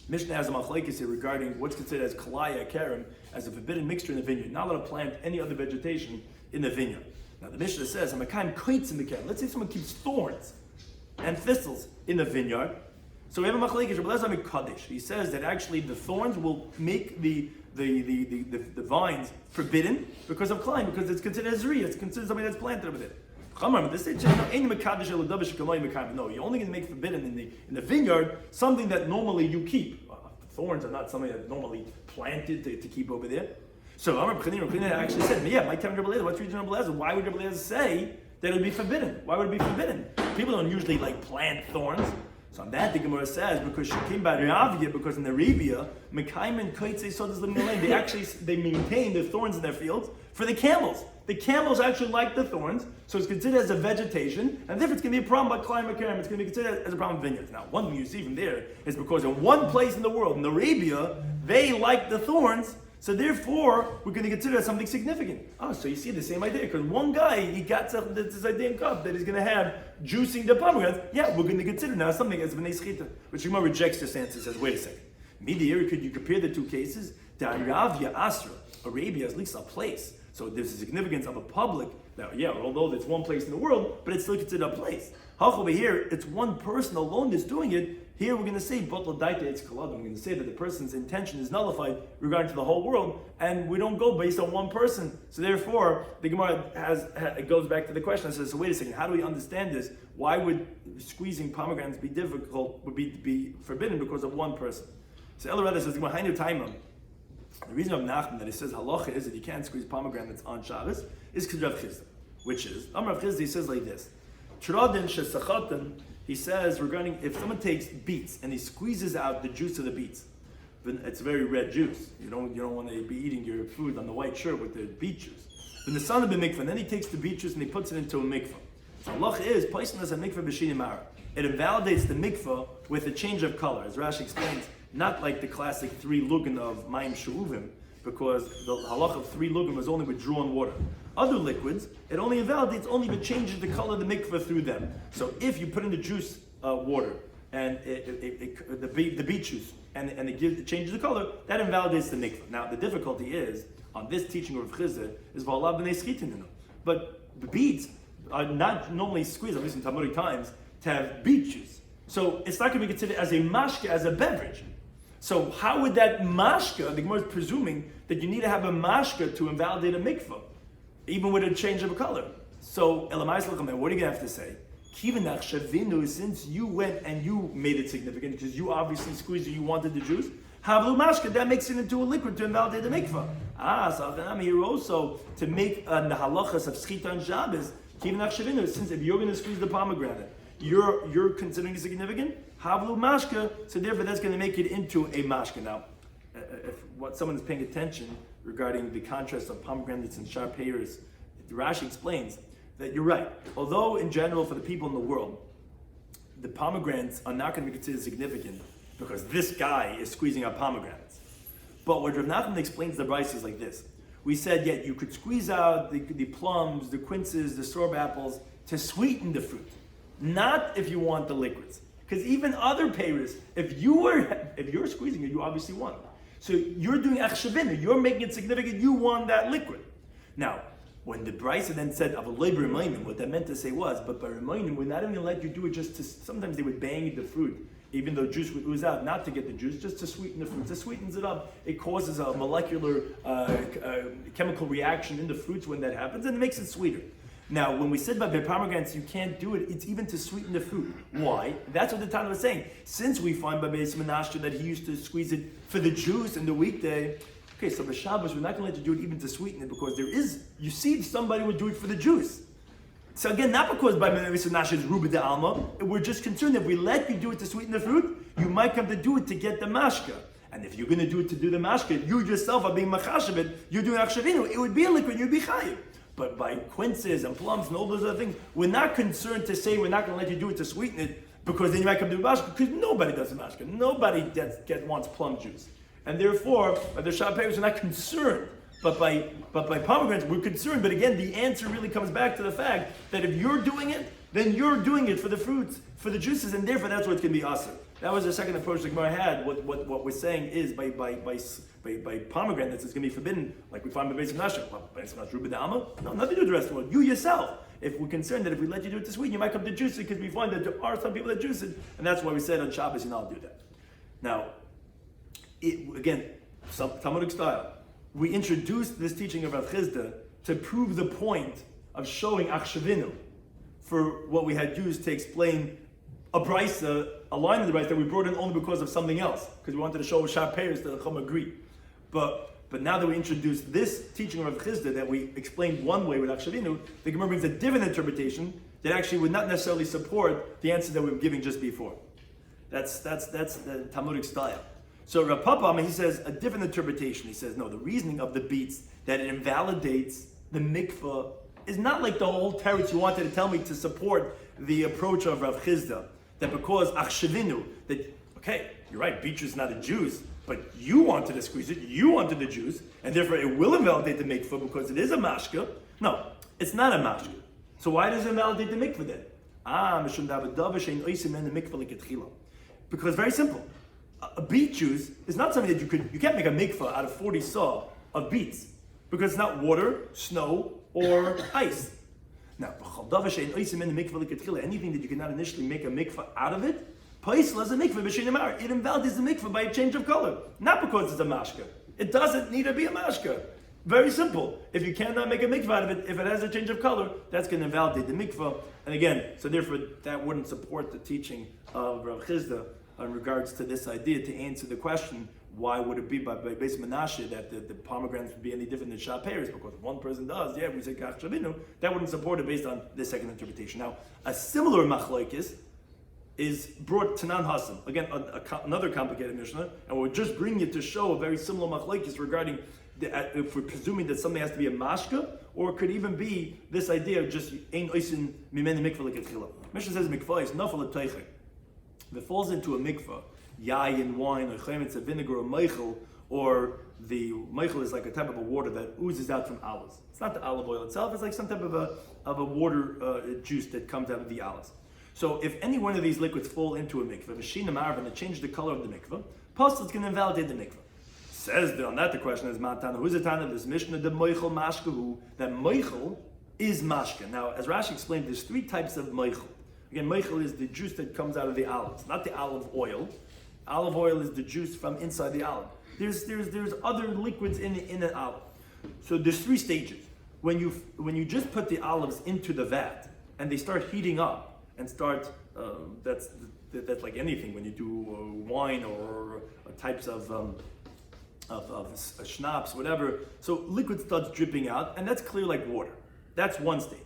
Mishnah has a machlokes here regarding what's considered as kalaya kerem, as a forbidden mixture in the vineyard. Not allowed to plant any other vegetation in the vineyard. Now the Mishnah says, I'm a kind kites in the kerem. Let's say someone keeps thorns and thistles in the vineyard. So we have a machlokes, Rabbi Lezer Kaddish. He says that actually the thorns will make the vines forbidden because of climb, because it's considered as it's considered something that's planted over there. No, you're only going to make forbidden in the vineyard something that normally you keep. Thorns are not something that's normally planted to keep over there. So Rabbi Chanina actually said, my time Rabbi Lezer, what's reason Rabbi Lezer? Why would Rabbi Lezer say that it would be forbidden. Why would it be forbidden? People don't usually like plant thorns. So on that, the Gemara says, because she came by Ravia, because in Arabia, they maintain the thorns in their fields for the camels. The camels actually like the thorns, so it's considered as a vegetation, and therefore it's going to be a problem by climate care, it's going to be considered as a problem with vineyards. Now, one thing you see from there is because in one place in the world, in Arabia, they like the thorns, so therefore, we're going to consider it something significant. Oh, so you see the same idea, because one guy, he got this idea in cup that he's going to have juicing the pomegranates. Yeah, we're going to consider now something as b'nei schita. But Shema rejects this answer, says, wait a second. Maybe here you compare the two cases. The Arabia Asra, Arabia is at least a place. So there's a significance of a public, that, yeah, although there's one place in the world, but it's still considered a place. Over here, it's one person alone that's doing it. Here we're going to say, we're going to say that the person's intention is nullified regarding to the whole world, and we don't go based on one person. So therefore, the Gemara it goes back to the question. It says, so wait a second, how do we understand this? Why would squeezing pomegranates be difficult, would be forbidden because of one person? So Ella Rada says, the reason of Nachman that he says halacha is that you can't squeeze pomegranates on Shabbos is because Rav Chisda, which is, Rav Chisda, he says like this, Tradin shesachatan, he says regarding if someone takes beets and he squeezes out the juice of the beets, then it's very red juice. You don't want to be eating your food on the white shirt with the beet juice. Then the son of the mikvah, and then he takes the beet juice and he puts it into a mikvah. So halacha is placing as a mikvah b'shini mara. It invalidates the mikvah with a change of color, as Rashi explains. Not like the classic 3 lugan of mayim shuvim, because the halach of 3 lugan was only with drawn water. Other liquids, it only invalidates only if it changes the color of the mikveh through them. So if you put in the juice water and the beet juice and it changes the color, that invalidates the mikveh. Now the difficulty is on this teaching of Rav Chisda is v'alav b'nei schitin. But the beets are not normally squeezed, at least in Talmudic times, to have beet juice. So it's not going to be considered as a mashke, as a beverage. So how would that mashka, the Gemara is presuming that you need to have a mashka to invalidate a mikvah, even with a change of a color. So, what are you going to have to say? Since you went and you made it significant, because you obviously squeezed it, you wanted the juice, havlu mashka, that makes it into a liquid to invalidate the mikvah. So I'm here also to make the halachas of schita and Shabbos, since if you're going to squeeze the pomegranate, you're considering it significant, havlu mashka, so therefore that's going to make it into a mashka. Now, if someone is paying attention regarding the contrast of pomegranates and sharp pears, Rashi explains that you're right. Although in general for the people in the world, the pomegranates are not going to be considered significant because this guy is squeezing out pomegranates. But what Rav Nachman explains the Bryce is like this. We said, yeah, you could squeeze out the plums, the quinces, the sorbet apples to sweeten the fruit. Not if you want the liquids. Because even other pears, if you're squeezing it, you obviously want it. So you're doing achshavinu, you're making it significant, you want that liquid. Now, when the Brisa then said of a labor remaining, what that meant to say was, but by remaining, we're not even going to let you do it just to, sometimes they would bang the fruit, even though juice would ooze out, not to get the juice, just to sweeten the fruit. It sweetens it up. It causes a molecular chemical reaction in the fruits when that happens, and it makes it sweeter. Now, when we said about the pomegranates, you can't do it, it's even to sweeten the fruit. Why? That's what the Tana was saying. Since we find by Beis Menashe that he used to squeeze it for the juice in the weekday, okay, so for Shabbos, we're not going to let you do it even to sweeten it, because you see somebody would do it for the juice. So again, not because by Beis Menashe is Ruba de Alma, we're just concerned that if we let you do it to sweeten the fruit, you might come to do it to get the mashka. And if you're going to do it to do the mashka, you yourself are being machashavit, you're doing achshavinu, it would be a liquid, you'd be chayiv. But by quinces and plums and all those other things, we're not concerned to say we're not going to let you do it to sweeten it, because then you might come to the mashka, because nobody does a mashka. Nobody wants plum juice. And therefore, by the Shabbos we're not concerned. But by pomegranates, we're concerned. But again, the answer really comes back to the fact that if you're doing it, then you're doing it for the fruits, for the juices, and therefore that's what's going to be asur. That was the second approach the Gemara had. What we're saying is by pomegranates, it's going to be forbidden, like we find by Beis Menashe. Well, Beis Menashe, Ruba D'Alma? No, nothing to do with the rest of the world. You yourself, if we're concerned that if we let you do it to sweeten, you might come to juice it, because we find that there are some people that juice it, and that's why we said on Shabbos, you're not do that. Now, again, Talmudic style, we introduced this teaching of Rav Chisda to prove the point of showing achshavinu for what we had used to explain a brisa, a line in the brisa that we brought in only because of something else, because we wanted to show sharp payers that the Chum agreed. But But now that we introduced this teaching of Rav Chisda that we explained one way with Achshavinu, the Gemara brings a different interpretation that actually would not necessarily support the answer that we were giving just before. That's the Talmudic style. So Rav Papa, he says a different interpretation. He says, no, the reasoning of the beats that it invalidates the mikvah is not like the whole teretz you wanted to tell me to support the approach of Rav Chisda, that because Achshavinu, that, okay, you're right, beet juice is not a juice, but you wanted to squeeze it, you wanted the juice, and therefore it will invalidate the mikvah because it is a mashka. No, it's not a mashka. So why does it invalidate the mikvah then? Because very simple. A beet juice is not something that you can't make a mikvah out of 40 saw of beets, because it's not water, snow, or ice. Now, anything that you cannot initially make a mikvah out of it, it invalidates the mikvah by a change of color, not because it's a mashka. It doesn't need to be a mashka. Very simple. If you cannot make a mikvah out of it, if it has a change of color, that's going to invalidate the mikvah. And again, so therefore that wouldn't support the teaching of Rav Chisda in regards to this idea to answer the question, why would it be by Beis Menashe that the pomegranates would be any different than shah pears? Because if one person does, we say kach shavinu, that wouldn't support it based on this second interpretation. Now, a similar machlokes is brought to Tanan Hasan. Again, another complicated Mishnah, and we're just bringing it to show a very similar machlokes regarding if we're presuming that something has to be a mashka, or it could even be this idea of just ein oisin mimeni mikvah leketchila. Mishnah says mikvah is nafal eteichek. If it falls into a mikvah, yayin, wine, or chemetz, vinegar, or meichel, or the meichel is like a type of a water that oozes out from olives. It's not the olive oil itself, it's like some type of a water juice that comes out of the olives. So if any one of these liquids fall into a mikvah, v'shinam arv, and it changes the color of the mikvah, postel, it's going to invalidate the mikvah. Says on that the question is Matana, who's the Tana of this Mishnah, the meichel mashkahu, that meichel is mashka. Now, as Rashi explained, there's three types of meichel. Again, meichel is the juice that comes out of the olives, not the olive oil. Olive oil is the juice from inside the olive. There's other liquids in an olive. So there's three stages. When you just put the olives into the vat and they start heating up and start that's like anything when you do wine or types of schnapps, whatever. So liquid starts dripping out, and that's clear like water. That's one stage.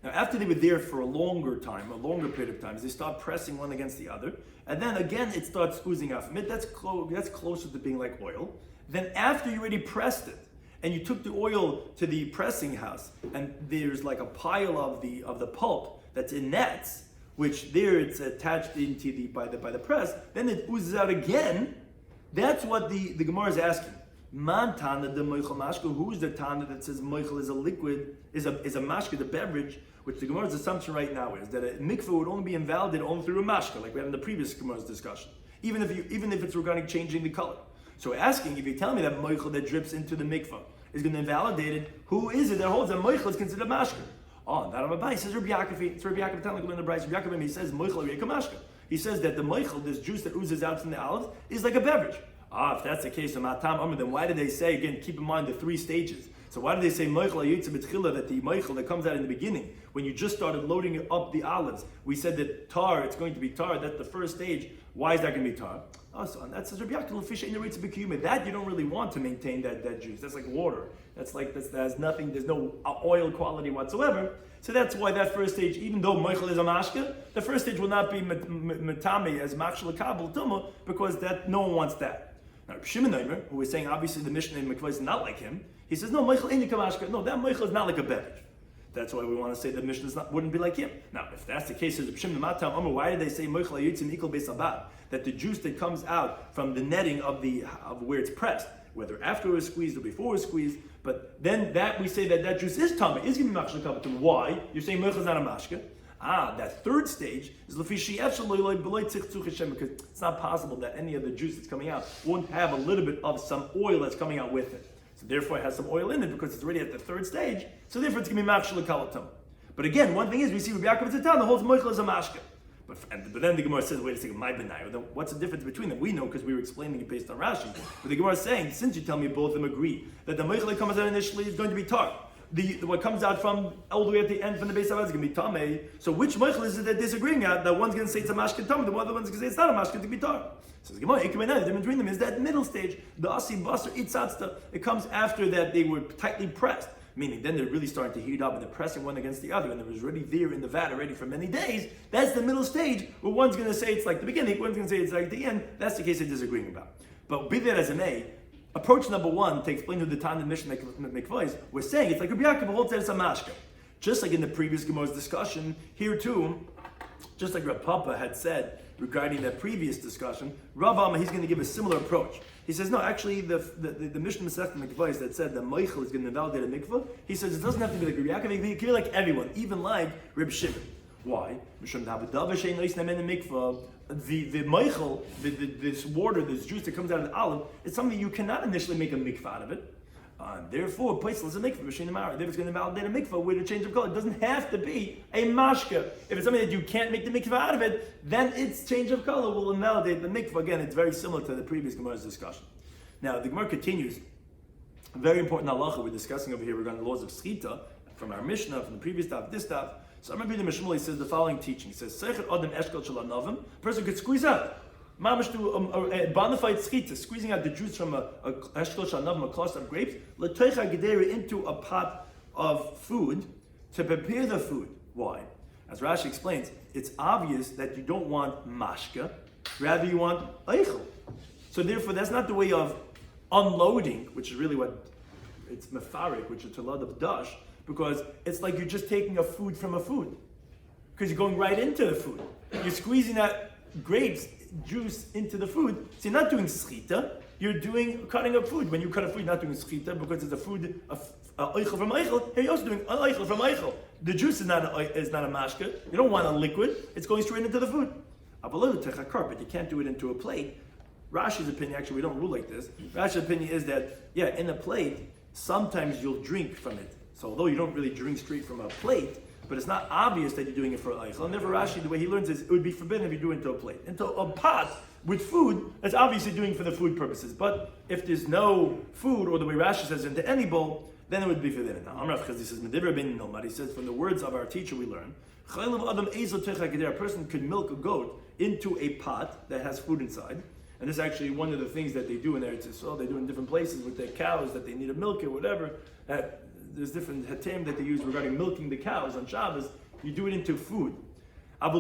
Now, after they were there for a longer period of time, they start pressing one against the other, and then again it starts oozing out from it. That's closer to being like oil. Then after you already pressed it, and you took the oil to the pressing house, and there's like a pile of the pulp that's in nets, which there it's attached into by the press. Then it oozes out again. That's what the Gemara is asking. Man tana de meichel mashka. Who is the tana that says meichel is a liquid, is a mashka, the beverage? Which the Gemara's assumption right now is that a mikveh would only be invalidated only through a mashka, like we had in the previous Gemara's discussion. Even if it's regarding changing the color. So asking, if you tell me that meichel that drips into the mikveh is going to invalidate it, who is it that holds that meichel is considered mashka? Oh, that Rabbi says Rabbi Yaakov. It's Rabbi Yaakov telling in the Brayso. Rabbi Yaakov, he says meichel reika mashka. He says that the meichel, this juice that oozes out from the olives, is like a beverage. If that's the case, then why did they say, again, keep in mind the three stages. So why did they say meichel ayitza b'tchila, that the meichel that comes out in the beginning, when you just started loading up the olives, we said that tar, it's going to be tar, that's the first stage. Why is that going to be tar? So and that says Rabbi Yaakov, fish in the rates of b'kiyuma. That you don't really want to maintain that juice. That's like water. That has nothing, there's no oil quality whatsoever. So that's why that first stage, even though meichel is a mashka, the first stage will not be metame as machshel kabel tumah, because that no one wants that. Now, Shimon Eimer, who is saying obviously the Mishnah in Mikvah is not like him, he says no, meichel ain't kamashka. No, that meichel is not like a beverage. That's why we want to say the Mishnah wouldn't be like him. Now, if that's the case, says Shimon Matam Omer, why did they say meichel ayitzim ikol beis abad? That the juice that comes out from the netting of where it's pressed, whether after it was squeezed or before it was squeezed, but then that we say that juice is tummy, is going to be machshel kabel tumah. Why? You're saying meichel is not a mashka. That third stage is because it's not possible that any of the juice that's coming out won't have a little bit of some oil that's coming out with it. So therefore it has some oil in it because it's already at the third stage. So therefore it's going to be machshel kabel tumah. But again, one thing is we see Rabbi Yaakov Tzatan, the whole meichel is a mashka. But then the Gemara says, wait a second, my benai. Then what's the difference between them? We know because we were explaining it based on Rashi. But the Gemara is saying, since you tell me both of them agree that the meichel that comes out initially is going to be tar. what comes out from all the way at the end from the base of is going to be tamei. So which meichel is it that disagreeing at? That one's going to say it's a mashkin tamei, the other one's going to say it's not a mashkin to be tar. So the difference between them is that middle stage, the asi basar itzatsta. It comes after that they were tightly pressed, meaning then they're really starting to heat up and they're pressing one against the other, and it was already there in the vat already for many days. That's the middle stage where one's going to say it's like the beginning, one's going to say it's like the end. That's the case they're disagreeing about. But be that as it may, approach number one to explain who the Tan and Mishnah Mikvah, we're saying it's like Rabbi Yaakov holds that it's a mashka. Just like in the previous Gemara's discussion, here too, just like Rav Papa had said regarding that previous discussion, Rav Amma, he's going to give a similar approach. He says, no, actually, the Mishnah Masechet Mikvah that said that Meichel is going to validate a mikvah, he says it doesn't have to be like Rabbi Yaakov, it can be like everyone, even like Reb Shimon. Why? The Meichel, this water, this juice that comes out of the olive, it's something you cannot initially make a mikvah out of it. Therefore, placeless a mikvah, machine amara. If it's going to validate a mikvah with a change of color, it doesn't have to be a mashka. If it's something that you can't make the mikvah out of it, then its change of color will invalidate the mikvah. Again, it's very similar to the previous Gemara's discussion. Now, the Gemara continues. A very important halacha we're discussing over here regarding the laws of schita from our Mishnah, from the previous daf, this daf. So I'm going to read the Mishnah. He says the following teaching. He says, "Seichet adam eshkol shel anavim." A person could squeeze out. Mamish to a bona fide schita, squeezing out the juice from a eshkol shel anavim, a cluster of grapes, l'toicha gedera, into a pot of food to prepare the food. Why? As Rashi explains, it's obvious that you don't want mashka, rather you want eichel. So therefore, that's not the way of unloading, which is really what it's mefarik, which is a lot of dash. Because it's like you're just taking a food from a food. Because you're going right into the food. You're squeezing that grapes juice into the food. So you're not doing schita, you're doing cutting up food. When you cut a food, you're not doing schita because it's a food, a eichel from eichel. Here you're also doing an eichel from eichel. The juice is not a mashka. You don't want a liquid. It's going straight into the food. But you can't do it into a plate. Rashi's opinion, actually, we don't rule like this. Rashi's opinion is that, in a plate, sometimes you'll drink from it. So although you don't really drink straight from a plate, but it's not obvious that you're doing it for eichel. And therefore Rashi, the way he learns is, it would be forbidden if you do it into a plate. Into a pot with food, that's obviously doing for the food purposes. But if there's no food, or the way Rashi says, into any bowl, then it would be forbidden. Now, Amrav Chaz, he says, he says, from the words of our teacher we learn, a person could milk a goat into a pot that has food inside. And this is actually one of the things that they do in Eretz Yisrael. They do in different places with their cows, that they need a milk or whatever. There's different hatem that they use regarding milking the cows on Shabbos. You do it into food, but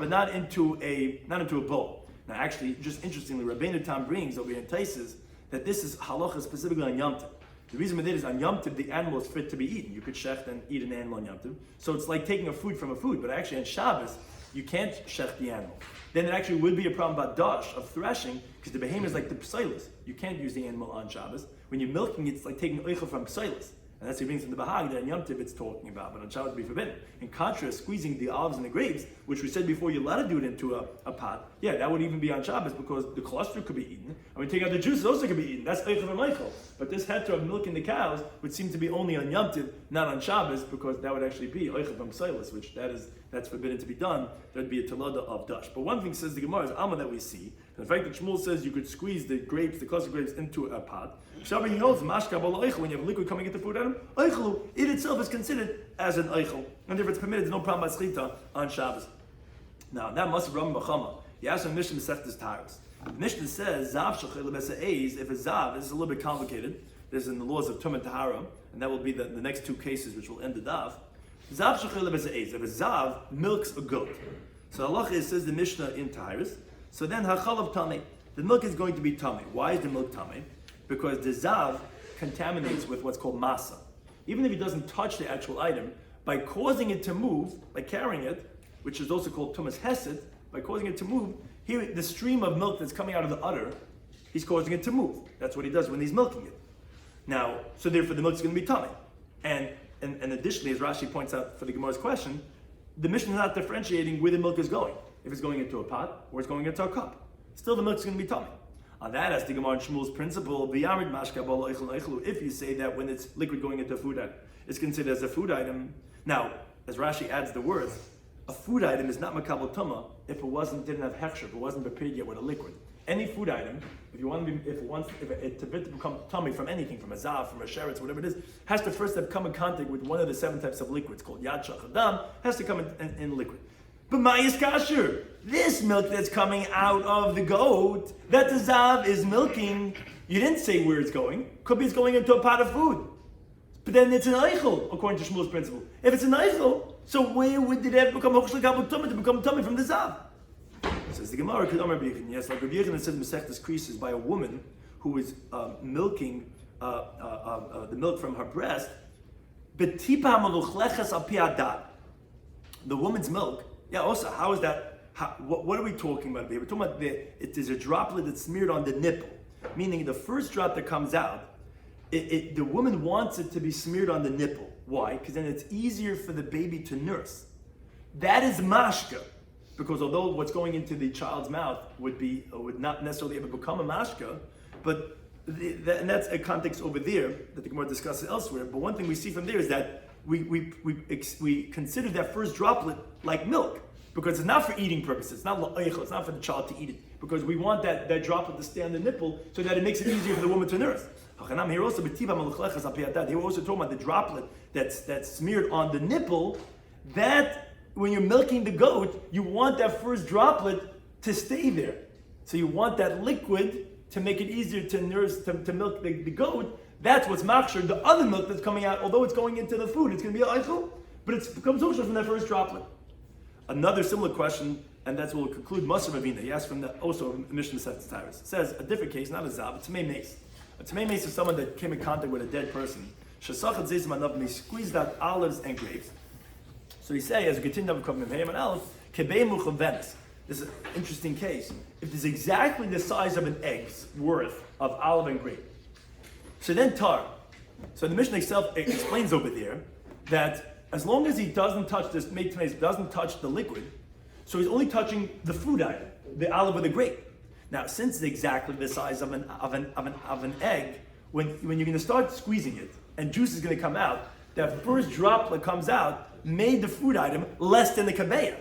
not into a bowl. Now, actually, just interestingly, Rabbeinu Tam brings over here in Taisus that this is halacha specifically on Yom Tov. The reason with it is on Yom Tov the animal is fit to be eaten. You could shecht and eat an animal on Yom Tov, so it's like taking a food from a food. But actually on Shabbos you can't shecht the animal. Then it actually would be a problem about dash, of threshing, because the behemoth is like the psilis. You can't use the animal on Shabbos. When you're milking, it's like taking oichel from psilis. And that's what he brings in the Bahag that in Yom Tov it's talking about, but on Shabbos it would be forbidden. In contrast, squeezing the olives and the grapes, which we said before, you're allowed to do it into a pot. Yeah, that would even be on Shabbos because the cluster could be eaten. And when you take out the juice, it also could be eaten. That's Eichel and Eichel. But this heter of milking the cows would seem to be only on Yom Tov, not on Shabbos, because that would actually be Eichel from Psilis, which that's forbidden to be done. That would be a talada of dash. But one thing says the Gemara is Alma that we see. The fact that Shmuel says you could squeeze the grapes, the cluster grapes, into a pot. Shabbat he knows mashka bala eichel, when you have liquid coming into food item, eichelu, it itself is considered as an eichel. And if it's permitted, there's no problem by schita on Shabbos. Now, that must have Rambam Bachama. He asked him Mishnah Masechtas Taros. Mishnah says, Zav shachel lebesa eiz, if a zav, this is a little bit complicated, there's in the laws of Tum and Tahara, and that will be the next two cases which will end the daf. Zav shachel lebesa eiz, if a zav milks a goat. So Allah says the Mishnah in Taharis, so then hachalav tameh, the milk is going to be tameh. Why is the milk tameh? Because the zav contaminates with what's called masa. Even if he doesn't touch the actual item, by causing it to move, by carrying it, which is also called tumas hesed, by causing it to move, here the stream of milk that's coming out of the udder, he's causing it to move. That's what he does when he's milking it. Now, so therefore the milk is going to be tameh. And additionally, as Rashi points out for the Gemara's question, the Mishnah is not differentiating where the milk is going. If it's going into a pot or it's going into a cup, still the milk is going to be tameh. On that, as the Gemara and Shmuel's principle, if you say that when it's liquid going into a food item, it's considered as a food item. Now, as Rashi adds the words, a food item is not makabel tuma if it didn't have hechsher, if it wasn't prepared yet with a liquid. any food item, if it to become tummy from anything, from a zav, from a sheretz, whatever it is, has to first have come in contact with one of the 7 types of liquids called yad shachadam, has to come in liquid. But ma'is kasher, this milk that's coming out of the goat, that the zav is milking, you didn't say where it's going. Could be it's going into a pot of food. But then it's an eichel, according to Shmuel's principle. If it's an eichel, so where would it have become hochshel kabel tummy to become tummy from the zav? Says the Gemara, yes, like Rabbi Yechon says Masechtas Krisis by a woman who is milking the milk from her breast. Betipa maluchleches al pi adat. The woman's milk. Yeah. Also, how is that? What are we talking about here? We're talking about there's a droplet that's smeared on the nipple, meaning the first drop that comes out. The woman wants it to be smeared on the nipple. Why? Because then it's easier for the baby to nurse. That is mashka. Because although what's going into the child's mouth would not necessarily ever become a mashka, but and that's a context over there that the Gemara discusses elsewhere. But one thing we see from there is that we consider that first droplet like milk, because it's not for eating purposes. It's not la'eichel. It's not for the child to eat it, because we want that droplet to stay on the nipple so that it makes it easier for the woman to nurse. Here also, here we're also talking about the droplet that's smeared on the nipple. That when you're milking the goat, you want that first droplet to stay there. So you want that liquid to make it easier to nurse, to milk the goat. That's what's machshir. The other milk that's coming out, although it's going into the food, it's going to be an eichel, but it becomes kosher from that first droplet. Another similar question, and that's what we'll conclude Maser Ravina. He asked from also Mishnah Masechtas Taaros. It says a different case, not a zav, a tamei mace. A tamei mace is someone that came in contact with a dead person. Shesachat zeis manav, he squeezed out olives and grapes. So he says, as we continue to come and Aleph, kebei muchavenis. This is an interesting case. If there's exactly the size of an egg's worth of olive and grape, so then tar. So the Mishnah itself explains over there that as long as he doesn't touch this doesn't touch the liquid, so he's only touching the food item, the olive or the grape. Now, since it's exactly the size of an egg, when you're going to start squeezing it and juice is going to come out, that first droplet comes out made the food item less than the kabeya.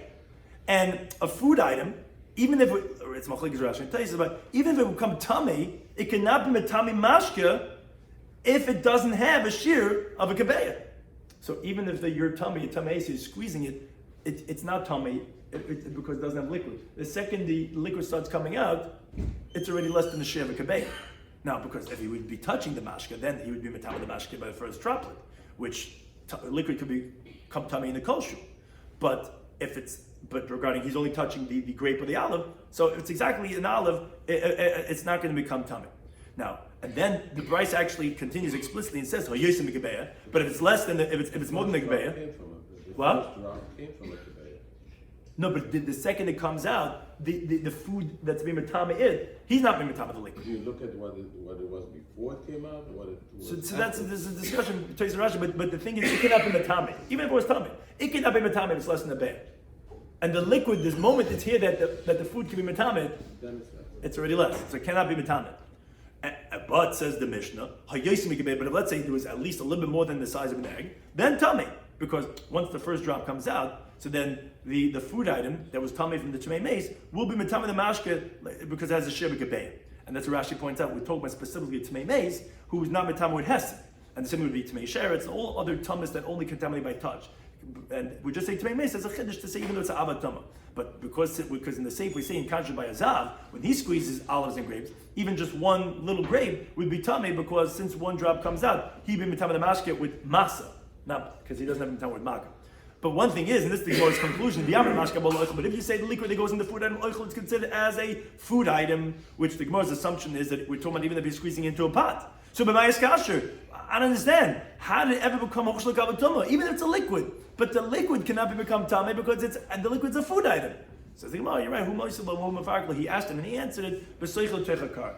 And a food item, even if it's machlekes Rashi, tell you about, even if it would come tummy, it cannot be metami mashka if it doesn't have a shiur of a kabeya. So even if your tummy is squeezing it, it's not tummy because it doesn't have liquid. The second the liquid starts coming out, it's already less than the shiur of a kabeya. Now, because if he would be touching the mashka, then he would be metami the mashka by the first droplet, which liquid could become tummy in the kosher. But regarding he's only touching the grape or the olive, so if it's exactly an olive, it's not going to become tummy. Now, and then the Bryce actually continues explicitly and says, but if it's less than if it's more than the gebeya, what? No, but the second it comes out, the food that's being matame he's not being matame the liquid. Do you look at what it was before it came out, or what it was? So there's a discussion between Rashi, but the thing is, it cannot be matame. Even if it was tame, it cannot be matame if it's less than the bear. And the liquid, this moment it's here that the food can be matame, it's already less. So it cannot be matame. But says the Mishnah, but if let's say there was at least a little bit more than the size of an egg, then tummy. Because once the first drop comes out, so then the food item that was tummy from the tamei mace will be matame the mashke because it has a shiur b'gebeya. And that's what Rashi points out. We're talking about specifically tamei mace, who is not matame with hesed. And the same would be tamei sheretz and all other tummas that only contaminate by touch. And we just say tamei mace as a chiddush to say even though it's an avad tumma. But because in the same we say in Kanshah by a zav, when he squeezes olives and grapes, even just one little grape would be tummy because since one drop comes out, he'd be matame the mashke with masa. Not because he doesn't have matame with makkah. But one thing is, and this is the Gemara's conclusion, but if you say the liquid that goes in the food item, it's considered as a food item, which the Gemara's assumption is that we're talking about even if he's squeezing into a pot. So b'mayas kasher, I don't understand. How did it ever become hochshel kavatuma? Even if it's a liquid. But the liquid cannot become tameh because the liquid's a food item. So the Gemara, you're right. He asked him and he answered it.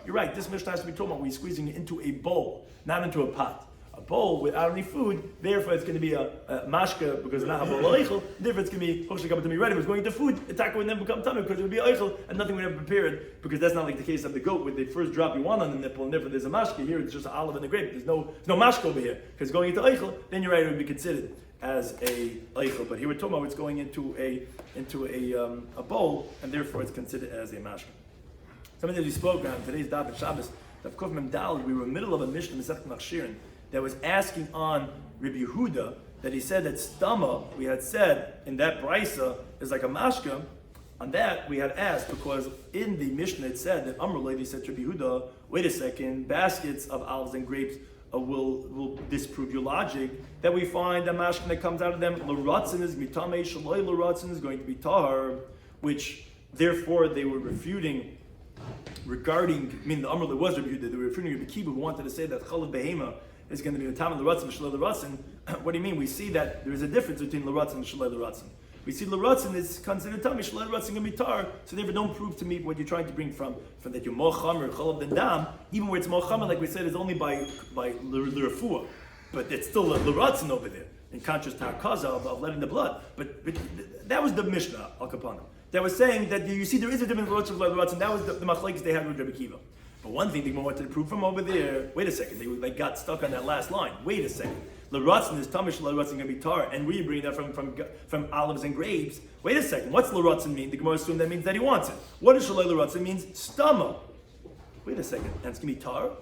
You're right. This Mishnah has to be talking about when he's squeezing it into a bowl, not into a pot. A bowl without any food, therefore it's going to be a mashka because it's not a eichel. Therefore it's going to be hochshel kavatuma. Right? If it's going into food, attack would then become tameh because it would be eichel and nothing would ever prepare it because that's not like the case of the goat with the first drop you want on the nipple and therefore there's a mashka. Here it's just an olive and a grape. There's no mashka over here because going into eichel, then you're right, it would be considered as a eichel. But here we're talking about it's going into a bowl and therefore it's considered as a mashka. Something that we spoke on today's Daf at Shabbos, Daf Kuf Mem Daled, we were in the middle of a Mishnah Masechet Machshirin that was asking on Rabbi Yehuda that he said that stama, we had said in that brisa is like a mashka. On that we had asked because in the Mishnah it said that Amr lady said to Rabbi Yehuda, wait a second, baskets of olives and grapes will disprove your logic that we find a mashka that comes out of them l'ratzin is mitame shaloi l'ratzin is going to be tahar, which therefore they were refuting regarding. I mean, the Amr was Rabbi Yehuda. They were refuting Rabbi Kiva, who wanted to say that chalav behema is going to be mitame l'ratzin shaloi l'ratzin. What do you mean? We see that there is a difference between l'ratzin and shaloi l'ratzin. We see l'ratzin is considered tummy, shaloi l'ratzin can be tar. So therefore, don't prove to me what you're trying to bring from that you're more chamer chalav than dam. Even where it's more chamer, like we said, is only by l'refuah, but it's still l'ratzin over there. In contrast to hakaza of letting the blood. But that was the Mishnah al kapanim that was saying that you see there is a difference between l'ratzin. That was the machlekes they had with Rabbi Kiva. But one thing they wanted to prove from over there. Wait a second, they got stuck on that last line. Wait a second. L'ratzin is tamish, l'ratzin going to be tar, and we bring that from olives and grapes. Wait a second, what's l'ratzin mean? The Gemara assumed that means that he wants it. What does shaloi l'ratzin means? Stama. Wait a second, and it's going to be tar?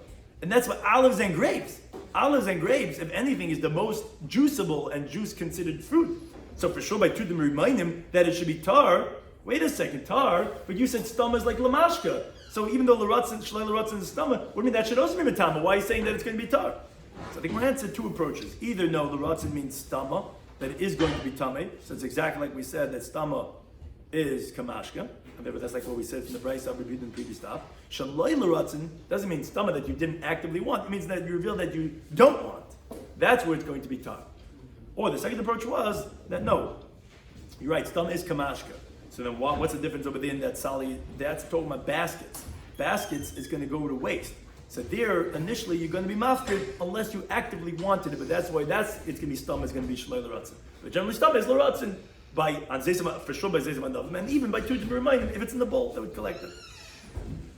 And that's what olives and grapes. Olives and grapes, if anything, is the most juiceable and juice considered fruit. So for sure, by Tudim remind him that it should be tar. Wait a second, tar, but you said stama is like lamashka. So even though l'ratzin, shaloi l'ratzin is stama, what do you mean that should also be matama? Why are you saying that it's going to be tar? So the Gemara answered two approaches. Either no, the ratzin means stama, that it is going to be tameh. So it's exactly like we said that stama is kamashka. And therefore that's like what we said from the brayso I've reviewed in the previous stuff. Shaloi l'ratzin doesn't mean stama that you didn't actively want. It means that you reveal that you don't want. That's where it's going to be tar. Or the second approach was that no, you're right, stama is kamashka. So then what's the difference over there in that sali? That's talking about baskets. Baskets is going to go to waste. So there, initially, you're going to be mafkid unless you actively wanted it. But that's why it's going to be stama, it's going to be shaloi l'ratzin. But generally, stama is l'ratzin for sure by zeizam andavim, and even by two to remind him if it's in the bowl, they would collect it.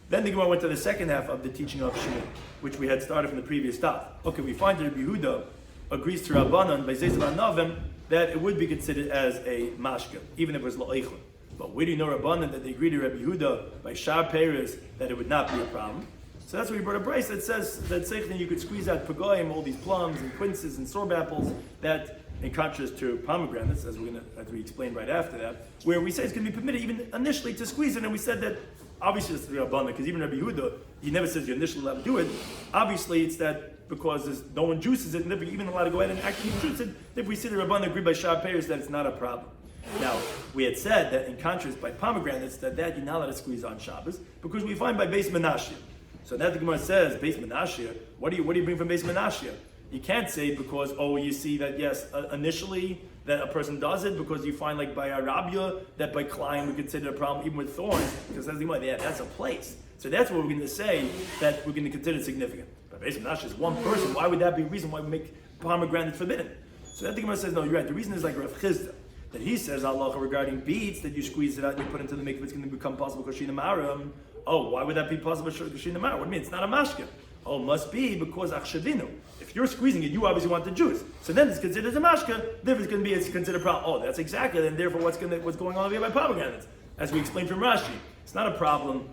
Then the Gemara went to the second half of the teaching of shiur, which we had started from the previous Daf. Okay, we find that Rabbi Yehuda agrees to Rabbanan by zeizam andavim that it would be considered as a mashka, even if it was la'eichel. But where do you know Rabbanan that they agree to Rabbi Yehuda by shar peres that it would not be a problem? So that's why we brought a brace that says that you could squeeze out pagoyim, all these plums and quinces and sorb apples, that in contrast to pomegranates, as we explained right after that, where we say it's going to be permitted even initially to squeeze it, and we said that obviously it's the Rabbanan, because even Rabbi Yehuda, he never says you're initially allowed to do it. Obviously it's that because no one juices it, and they're even allowed to go ahead and actually juice it, if we see the Rabbanan agree by shar peres that it's not a problem. Now, we had said that in contrast by pomegranates, that you're not allowed to squeeze on Shabbos, because we find by Beis Menashia. So now the Gemara says, Beis Menashia, what do you bring from Beis Menashia? You can't say because, you see that, yes, initially that a person does it, because you find like by Arabia, that by Klein we consider a problem even with thorns, because that's the Gemara, that's a place. So that's what we're going to say, that we're going to consider significant. But Beis Menashia is one person, why would that be a reason why we make pomegranate forbidden? So that the Gemara says, no, you're right, the reason is like Rav Chizda, that he says, Allah, regarding beets, that you squeeze it out and you put it into the mikveh, it's going to become possible Koshina Maram. Oh, why would that be possible Koshina Maram? What do you mean? It's not a mashka. Oh, must be because Achshavinu. If you're squeezing it, you obviously want the juice. So then it's considered as a mashka, therefore it's going to be considered a problem. Oh, that's exactly, and therefore what's going on over here by pomegranates? As we explained from Rashi, it's not a problem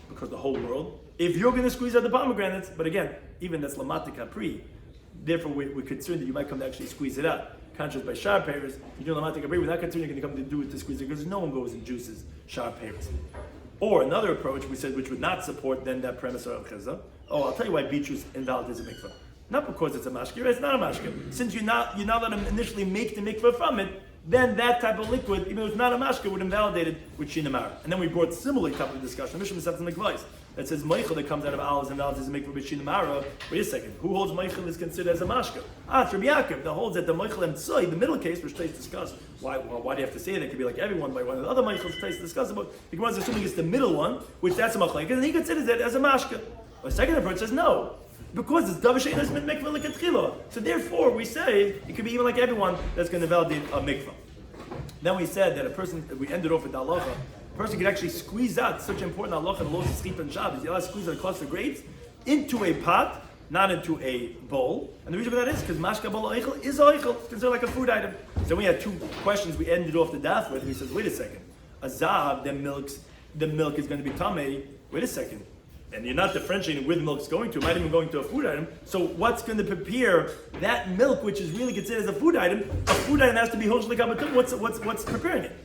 because the whole world. If you're going to squeeze out the pomegranates, but again, even that's lamati kapri, therefore we're concerned that you might come to actually squeeze it out. Conscious by shar peres, you do lamati kapri, we're not concerned you're going to come to do it to squeeze it, because no one goes and juices shar peres. Or another approach, we said, which would not support then that premise of Chizah. Oh, I'll tell you why beet juice invalidates a mikvah. Not because it's a mashka, it's not a mashka. Since you're not let them initially make the mikvah from it, then that type of liquid, even though it's not a mashka, would invalidate it with shinamar. And then we brought similar type of discussion. Mishnah says something like that says meichel that comes out of olives invalidates a mikvah with shinamara. Wait a second, who holds meichel is considered as a mashka? It's Rabbi Yaakov that holds that the meichel emtsoi, the middle case, which Tais discussed. Why do you have to say that? It could be like everyone by one of the other meichels Tais discussed about. The Gemara is assuming it's the middle one, which that's a machlekes, and he considers it as a mashka. The second approach says no, because it's davar she'eino min mikvah lekatchila. So therefore, we say it could be even like everyone that's going to validate a mikvah. Then we said that a person, we ended off with the halacha, a person could actually squeeze out such important halacha, the laws of schip and Shabbos. You're allowed to squeeze out a cluster of grapes into a pot, not into a bowl. And the reason for that is because mashka bol oichel is oichel. It's considered like a food item. So we had two questions we ended off the daf with. And he says, wait a second, a zav that milks the milk is going to be tamei. Wait a second. And you're not differentiating where the milk's going to. It might even going to a food item. So what's going to prepare that milk, which is really considered as a food item? A food item has to be hoshlik abatum. What's preparing it?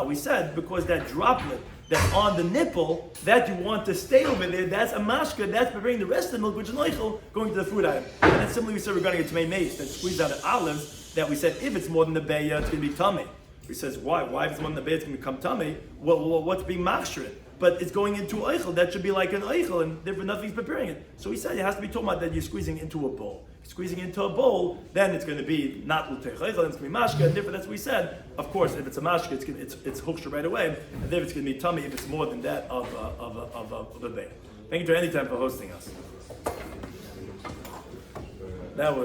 We said because that droplet that's on the nipple that you want to stay over there, that's a mashka. That's preparing the rest of the milk, which is noichel, going to the food item. And then similarly, we said regarding a tamei mace that squeezed out of olives. That we said if it's more than the beya, it's going to be tamei. He says why? Why if it's more than the beya, it's going to become tamei? Well, what's being mashred? But it's going into eichel. That should be like an eichel, and therefore nothing's preparing it. So he said it has to be talking about that you're squeezing into a bowl. Squeezing into a bowl, then it's going to be not l'teich eichel, then it's going to be mashka, and therefore that's what we said. Of course, if it's a mashka, it's hooked right away, and therefore it's going to be tummy if it's more than that of a bay. Thank you to Anytime for hosting us. That was.